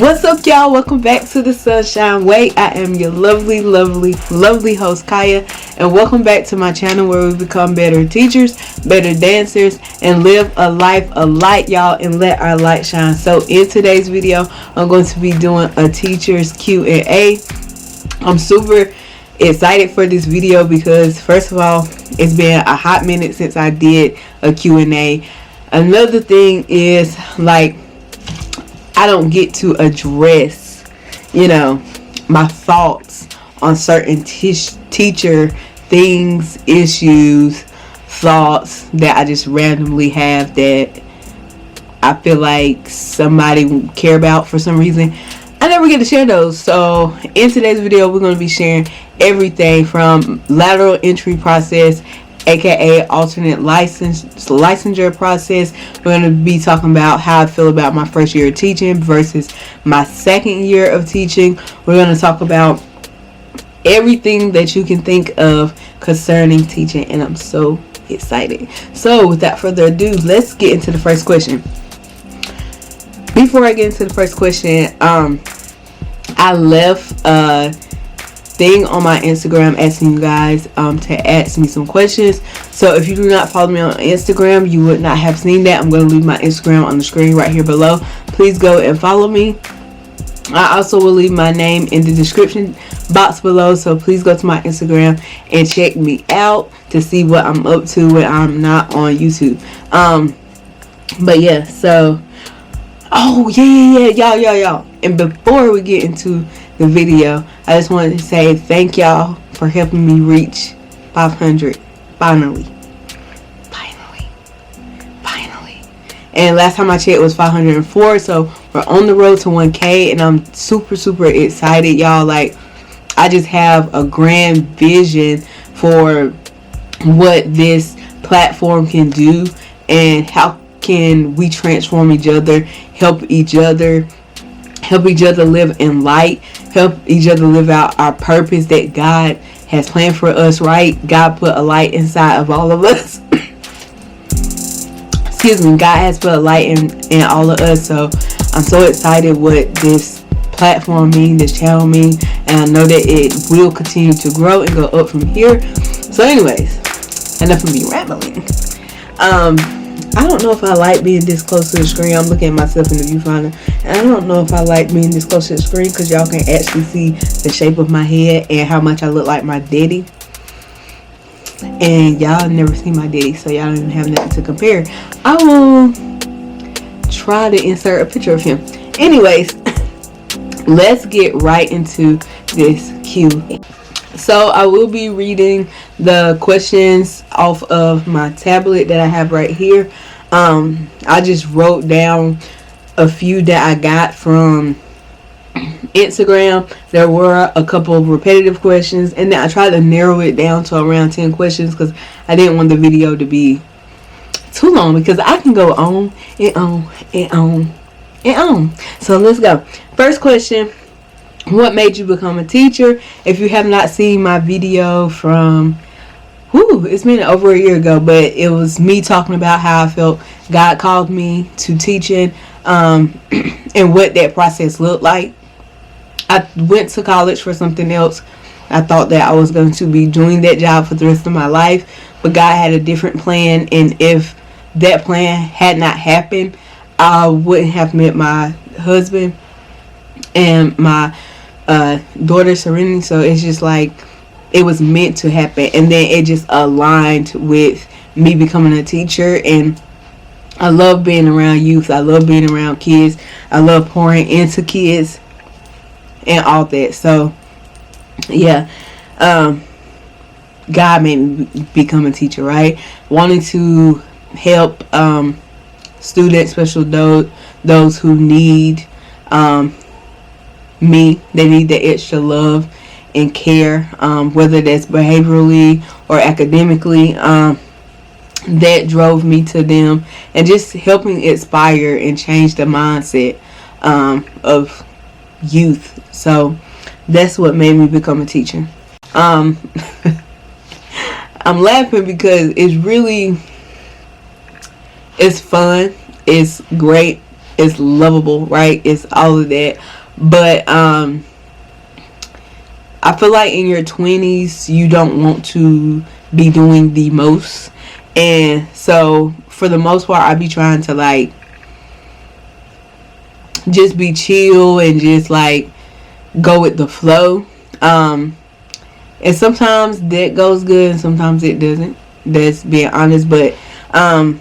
What's up, y'all? Welcome back to the Sunshine Way. I am your lovely host, Chiya, and welcome back to my channel where we become better teachers, better dancers, and live a life of light, y'all, and let our light shine. So in today's video, I'm going to be doing a teacher's Q&A. I'm super excited for this video because, first of all, it's been a hot minute since I did a Q&A. Another thing is, I don't get to address, my thoughts on certain teacher things, issues, thoughts that I just randomly have that I feel like somebody would care about for some reason. I never get to share those. So in today's video, we're going to be sharing everything from lateral entry process, aka alternate licensure process. We're going to be talking about how I feel about my first year of teaching versus my second year of teaching. We're going to talk about everything that you can think of concerning teaching, and I'm so excited. So without further ado, let's get into the first question. Before I get into the first question, I left a thing on my Instagram asking you guys to ask me some questions. So if you do not follow me on Instagram, you would not have seen that. I'm going to leave my Instagram on the screen right here below. Please go and follow me. I also will leave my name in the description box below, so please go to my Instagram and check me out to see what I'm up to when I'm not on YouTube. But yeah, so y'all, and before we get into the video, I just wanted to say thank y'all for helping me reach 500 finally. And last time I checked, it was 504, so we're on the road to 1K, and I'm super excited, y'all. I just have a grand vision for what this platform can do and how can we transform each other, help each other live in light, help each other live out our purpose that God has planned for us, right? God put a light inside of all of us. Excuse me, God has put a light in all of us, so I'm so excited what this platform means, this channel means, and I know that it will continue to grow and go up from here. So anyways, enough of me rambling. I don't know if I like being this close to the screen. I'm looking at myself in the viewfinder, and I don't know if I like being this close to the screen because y'all can actually see the shape of my head and how much I look like my daddy. And y'all never seen my daddy, so y'all don't even have nothing to compare. I will try to insert a picture of him. Anyways, let's get right into this Q. So I will be reading the questions off of my tablet that I have right here. I just wrote down a few that I got from Instagram. There were a couple of repetitive questions, and then I tried to narrow it down to around 10 questions because I didn't want the video to be too long, because I can go on and on and on and on. So let's go. First question: what made you become a teacher? If you have not seen my video from it's been over a year ago, but it was me talking about how I felt God called me to teaching, and what that process looked like. I went to college for something else. I thought that I was going to be doing that job for the rest of my life, but God had a different plan, and if that plan had not happened, I wouldn't have met my husband and my daughter Serenity. So it's just it was meant to happen, and then it just aligned with me becoming a teacher. And I love being around youth. I love being around kids. I love pouring into kids and all that. So yeah, God made me become a teacher, right? Wanting to help students, especially those who need me. They need the extra love and care, whether that's behaviorally or academically. That drove me to them, and just helping inspire and change the mindset of youth. So that's what made me become a teacher. I'm laughing because it's fun, it's great, It's lovable, right? It's all of that. But I feel like in your 20s, you don't want to be doing the most. And so, for the most part, I be trying to, like, just be chill and just, like, go with the flow. And sometimes that goes good and sometimes it doesn't. That's being honest. But I'm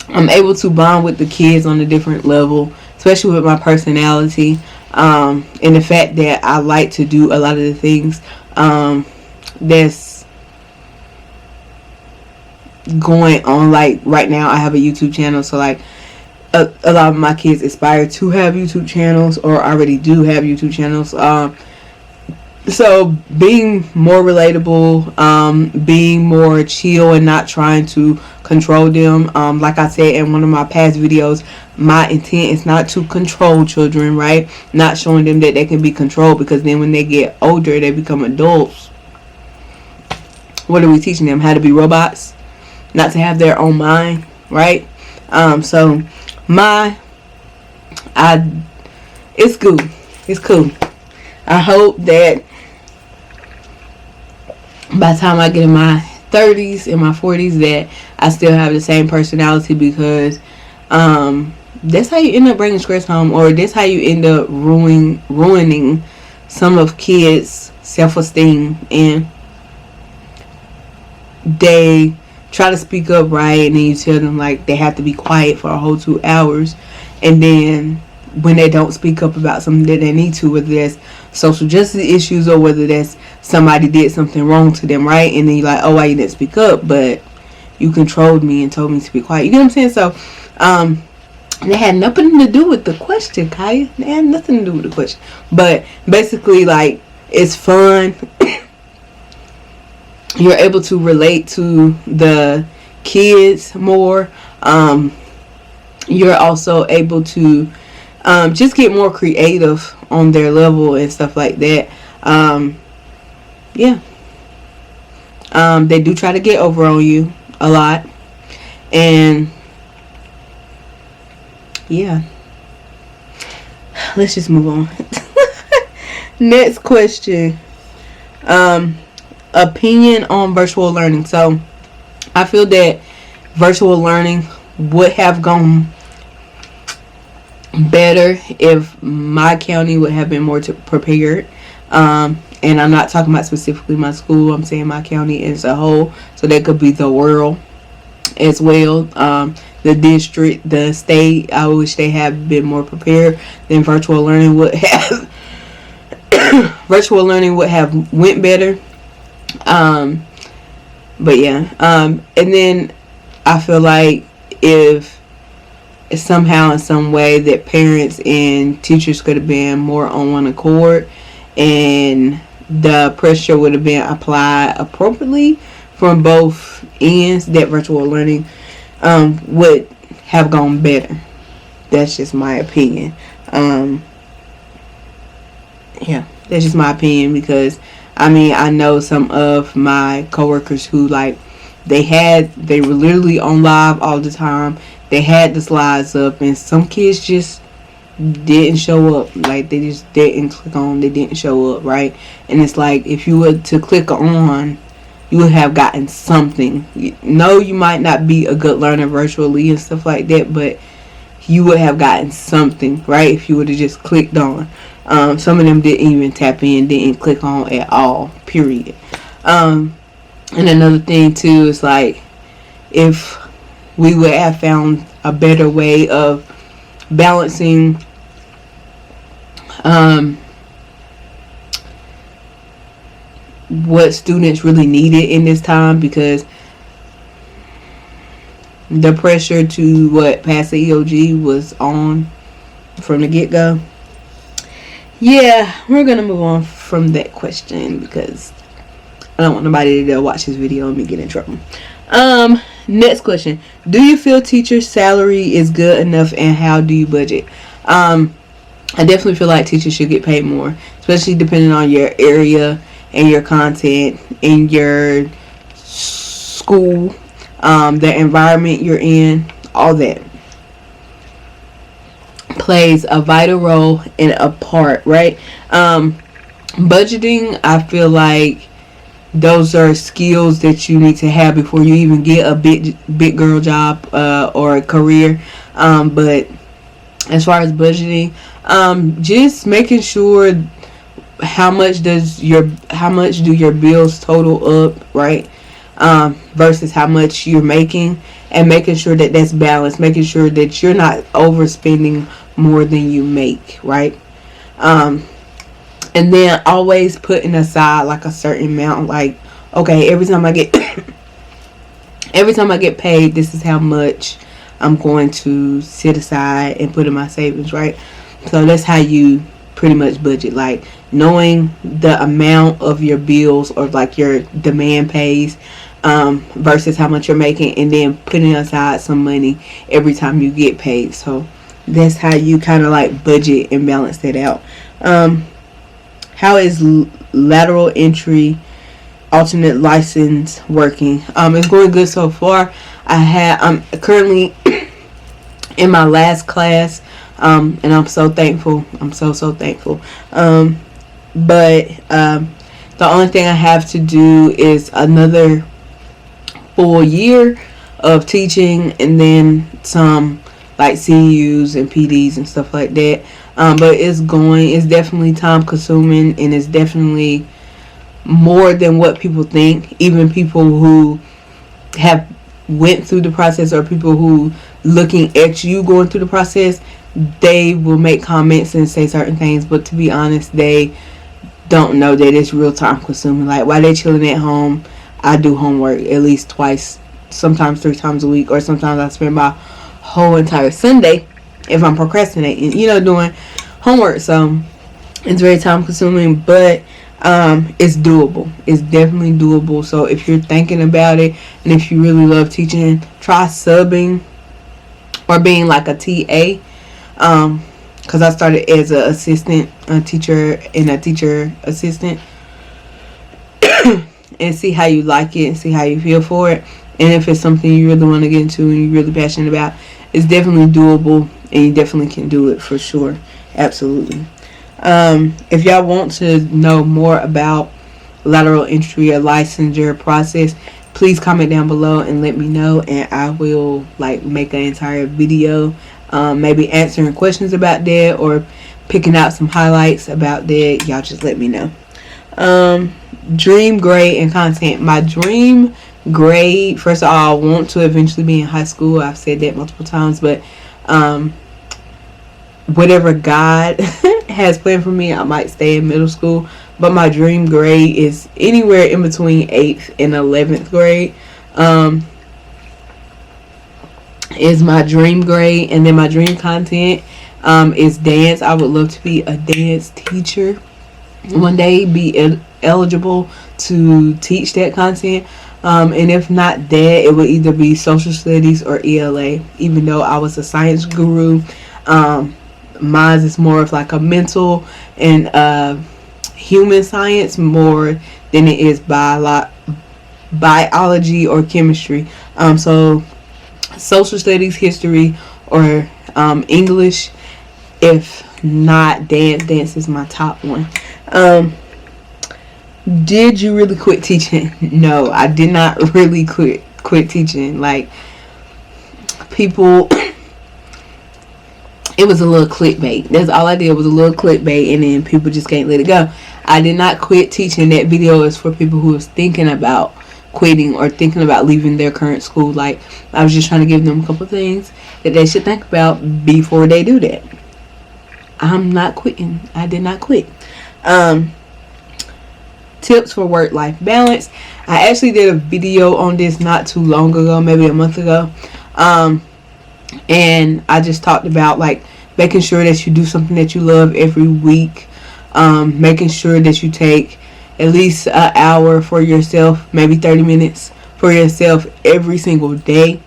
able to bond with the kids on a different level, especially with my personality. And the fact that I like to do a lot of the things that's going on. Like right now I have a YouTube channel, so like a lot of my kids aspire to have YouTube channels or already do have YouTube channels. So being more relatable, being more chill and not trying to control them. Like I said in one of my past videos, my intent is not to control children, right? Not showing them that they can be controlled, because then when they get older, they become adults. What are we teaching them? How to be robots? Not to have their own mind, right? So it's cool. It's cool. I hope that by the time I get in my 30s and my 40s that I still have the same personality, because that's how you end up bringing stress home, or that's how you end up ruining some of kids' self-esteem. And they try to speak up, right, and then you tell them like they have to be quiet for a whole 2 hours, and then when they don't speak up about something that they need to, whether that's social justice issues or whether that's somebody did something wrong to them, right, and then you're like, oh, why you didn't speak up? But you controlled me and told me to be quiet. You get what I'm saying? So they had nothing to do with the question, Kaya. They had nothing to do with the question. But basically, like, it's fun. You're able to relate to the kids more. You're also able to just get more creative on their level and stuff like that. Yeah. They do try to get over on you a lot. And yeah. Let's just move on. Next question. Opinion on virtual learning. So I feel that virtual learning would have gone better if my county would have been more prepared. And I'm not talking about specifically my school. I'm saying my county as a whole. So that could be the world as well. The district, the state. I wish they had been more prepared. Then virtual learning would have virtual learning would have went better. But yeah. And then I feel like if somehow in some way that parents and teachers could have been more on one accord, and the pressure would have been applied appropriately from both ends, that virtual learning would have gone better. That's just my opinion. Yeah, that's just my opinion, because I mean, I know some of my coworkers who, like, they were literally on live all the time. They had the slides up, and some kids just didn't show up. Like, they just didn't click on. They didn't show up, right? And it's like, if you were to click on, you would have gotten something. No, you might not be a good learner virtually and stuff like that, but you would have gotten something, right? If you would have just clicked on. Some of them didn't even tap in, didn't click on at all, period. And another thing too is, like, if we would have found a better way of balancing what students really needed in this time, because the pressure to pass the EOG was on from the get-go. Yeah, we're gonna move on from that question, because I don't want nobody to watch this video and me get in trouble. Next question. Do you feel teachers' salary is good enough, and how do you budget? I definitely feel like teachers should get paid more, especially depending on your area and your content in your school, the environment you're in, all that. plays a vital role and a part, right? Budgeting, I feel like those are skills that you need to have before you even get a big girl job or a career. But as far as budgeting, just making sure how much do your bills total up, right? Versus how much you're making, and making sure that that's balanced, making sure that you're not overspending more than you make, right? And then always putting aside like a certain amount, like, okay, every time I get paid, this is how much I'm going to set aside and put in my savings, right? So that's how you pretty much budget, like knowing the amount of your bills or like your demand pays versus how much you're making, and then putting aside some money every time you get paid. So that's how you kind of like budget and balance that out. How is lateral entry alternate license working? It's going good so far. I'm currently in my last class, and I'm so thankful. I'm so thankful. But the only thing I have to do is another full year of teaching, and then some like CUs and PDs and stuff like that. But it's definitely time consuming, and it's definitely more than what people think. Even people who have went through the process, or people who looking at you going through the process, they will make comments and say certain things, but to be honest, they don't know that it's real time consuming. Like, while they're chilling at home, I do homework at least twice, sometimes 3 times a week, or sometimes I spend my whole entire Sunday, if I'm procrastinating, doing homework. So it's very time consuming, but it's doable. It's definitely doable. So if you're thinking about it, and if you really love teaching, try subbing or being like a TA. Because I started as an assistant, a teacher, and a teacher assistant, and see how you like it and see how you feel for it. And if it's something you really want to get into and you're really passionate about, it's definitely doable, and you definitely can do it for sure. Absolutely. If y'all want to know more about lateral entry or licensure process, please comment down below and let me know, and I will like make an entire video, maybe answering questions about that or picking out some highlights about that. Y'all just let me know. Dream grade and content. My dream grade, first of all, I want to eventually be in high school. I've said that multiple times, but whatever God has planned for me, I might stay in middle school. But my dream grade is anywhere in between 8th and 11th grade. Is my dream grade. And then my dream content is dance. I would love to be a dance teacher one day, be eligible to teach that content. And if not that, it would either be social studies or ELA. Even though I was a science guru, mine is more of like a mental and human science more than it is biology or chemistry. So social studies, history, or English. If not dance is my top one. Did you really quit teaching? No, I did not really quit teaching. Like, people, it was a little clickbait. That's all I did, was a little clickbait, and then people just can't let it go. I did not quit teaching. That video is for people who was thinking about quitting or thinking about leaving their current school. Like, I was just trying to give them a couple things that they should think about before they do that. I'm not quitting. I did not quit. Tips for work-life balance. I actually did a video on this not too long ago, maybe a month ago. And I just talked about like making sure that you do something that you love every week. Making sure that you take at least an hour for yourself, maybe 30 minutes for yourself every single day.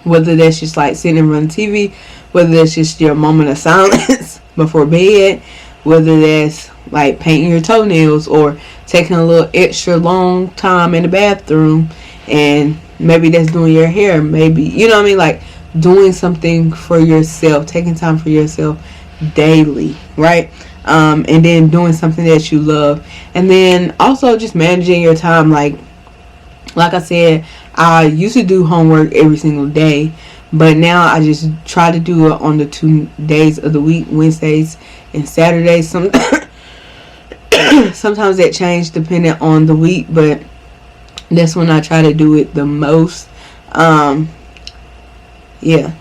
Whether that's just like sitting and running TV, whether that's just your moment of silence before bed, whether that's like painting your toenails or taking a little extra long time in the bathroom, and maybe that's doing your hair, maybe, you know what I mean, like doing something for yourself, taking time for yourself daily, right? And then doing something that you love, and then also just managing your time. Like I said, I used to do homework every single day, but now I just try to do it on the 2 days of the week, Wednesdays and Saturdays. Sometimes that change depending on the week, but that's when I try to do it the most. Yeah,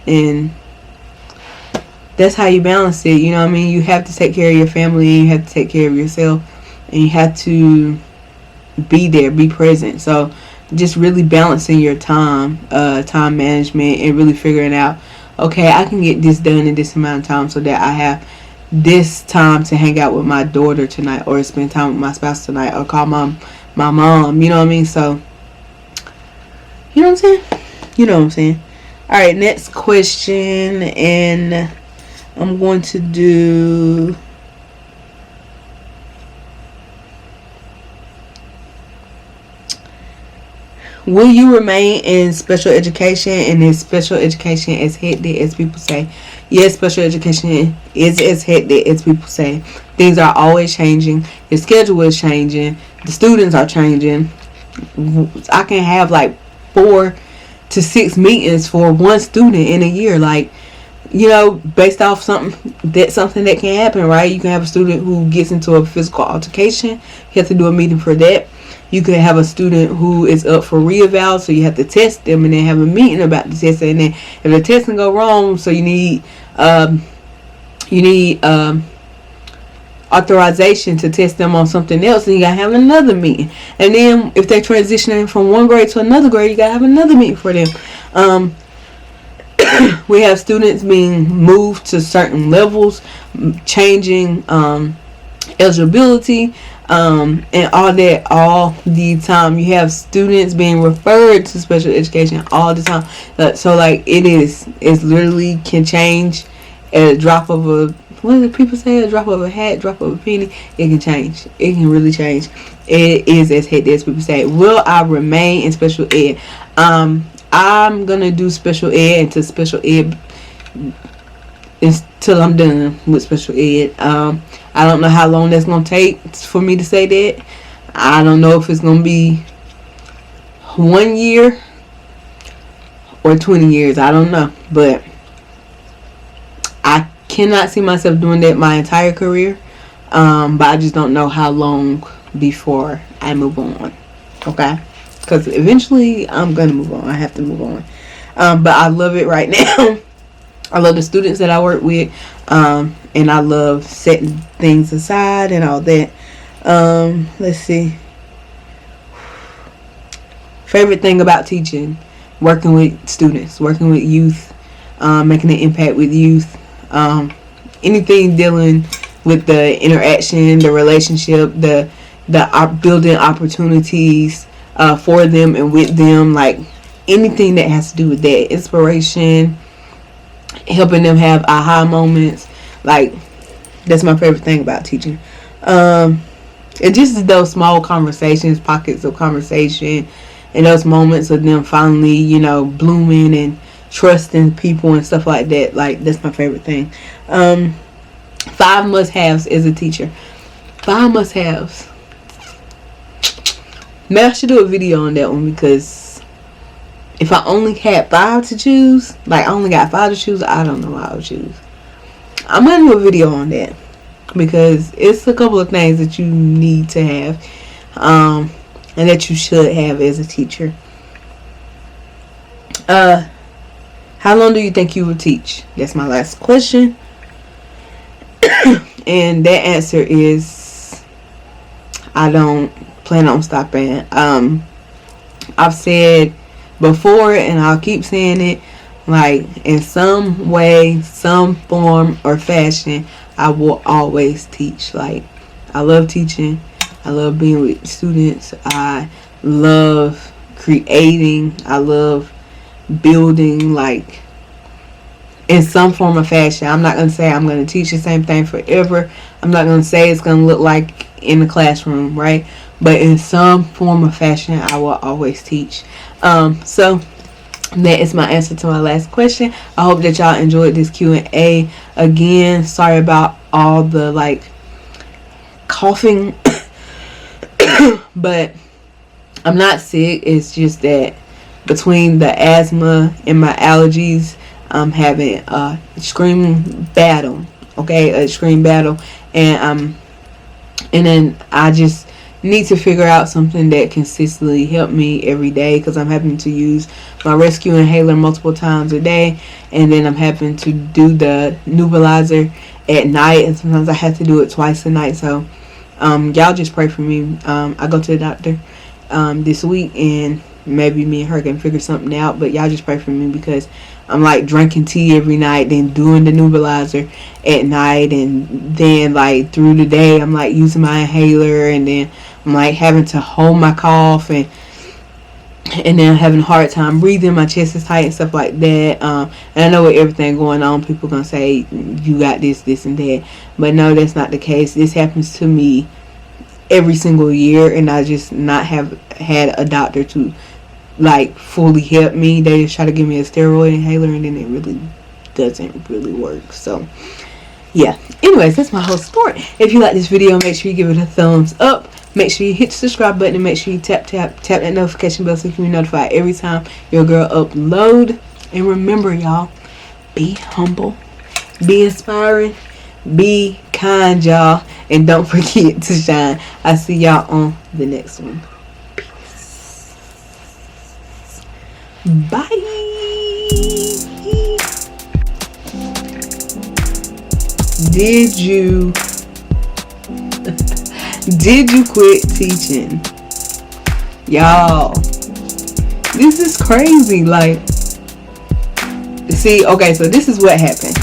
and that's how you balance it. You know what I mean? You have to take care of your family, you have to take care of yourself, and you have to be there, be present. So just really balancing your time, time management, and really figuring out, okay, I can get this done in this amount of time so that I have this time to hang out with my daughter tonight, or spend time with my spouse tonight, or call my mom. You know what I mean? So, you know what I'm saying? You know what I'm saying? Alright, next question, and I'm going to do... Will you remain in special education, and is special education as hectic as people say? Yes, special education is as hectic as people say. Things are always changing. Your schedule is changing. The students are changing. I can have like 4 to 6 meetings for one student in a year. Like, you know, based off something that can happen, right? You can have a student who gets into a physical altercation. You have to do a meeting for that. You could have a student who is up for re-eval, so you have to test them and then have a meeting about the test. And then if the testing go wrong, so you need authorization to test them on something else, and you gotta have another meeting. And then if they're transitioning from one grade to another grade, you gotta have another meeting for them. We have students being moved to certain levels, changing eligibility, and all that all the time. You have students being referred to special education all the time. So like it's literally can change at a drop of a, what do people say, a drop of a hat, drop of a penny. It can change. It can really change. It is as hectic as people say. Will I remain in special ed? I'm gonna do special ed until special ed, until I'm done with special ed. I don't know how long that's gonna take for me to say that. I don't know if it's gonna be 1 year or 20 years. I don't know, but I cannot see myself doing that my entire career. But I just don't know how long before I move on. Okay, because eventually I'm gonna move on. I have to move on. But I love it right now. I love the students that I work with, and I love setting things aside and all that. Let's see. Favorite thing about teaching: working with students, working with youth, making an impact with youth. Anything dealing with the interaction, the relationship, the building opportunities for them and with them, like anything that has to do with that, inspiration, helping them have aha moments. Like, that's my favorite thing about teaching. It just is those small conversations, pockets of conversation, and those moments of them finally, you know, blooming and trusting people and stuff like that. Like, that's my favorite thing. 5 must-haves as a teacher. 5 must-haves. Maybe I should do a video on that one, because if I only had 5 to choose, like I only got 5 to choose, I don't know what I would choose. I'm going to do a video on that, because it's a couple of things that you need to have, and that you should have as a teacher. How long do you think you will teach? That's my last question. And that answer is, I don't plan on stopping. I've said before, and I'll keep saying it, like, in some way, some form or fashion, I will always teach. Like, I love teaching. I love being with students. I love creating. I love building, like, in some form or fashion. I'm not going to say I'm going to teach the same thing forever. I'm not going to say it's going to look like in the classroom, right? But in some form or fashion, I will always teach. So that is my answer to my last question. I hope that y'all enjoyed this Q&A. Again, sorry about all the like coughing, but I'm not sick. It's just that between the asthma and my allergies, I'm having a scream battle. Okay, a scream battle, and then I just need to figure out something that consistently help me every day, because I'm having to use my rescue inhaler multiple times a day, and then I'm having to do the nebulizer at night, and sometimes I have to do it twice a night. So y'all just pray for me. I go to the doctor this week, and maybe me and her can figure something out, but y'all just pray for me, because I'm like drinking tea every night, then doing the nebulizer at night, and then like through the day I'm like using my inhaler, and then I'm like having to hold my cough, and then I'm having a hard time breathing. My chest is tight and stuff like that. And I know with everything going on, people gonna say you got this, and that, but no, that's not the case. This happens to me every single year, and I just not have had a doctor to like fully help me. They just try to give me a steroid inhaler, and then it really doesn't really work. So yeah, anyways, that's my whole story. If you like this video, make sure you give it a thumbs up. Make sure you hit the subscribe button, and make sure you tap that notification bell so you can be notified every time your girl upload. And remember, y'all, be humble, be inspiring, be kind, y'all, and don't forget to shine. I see y'all on the next one. Bye. Did you quit teaching? Y'all, this is crazy. Like, see, okay, so this is what happened.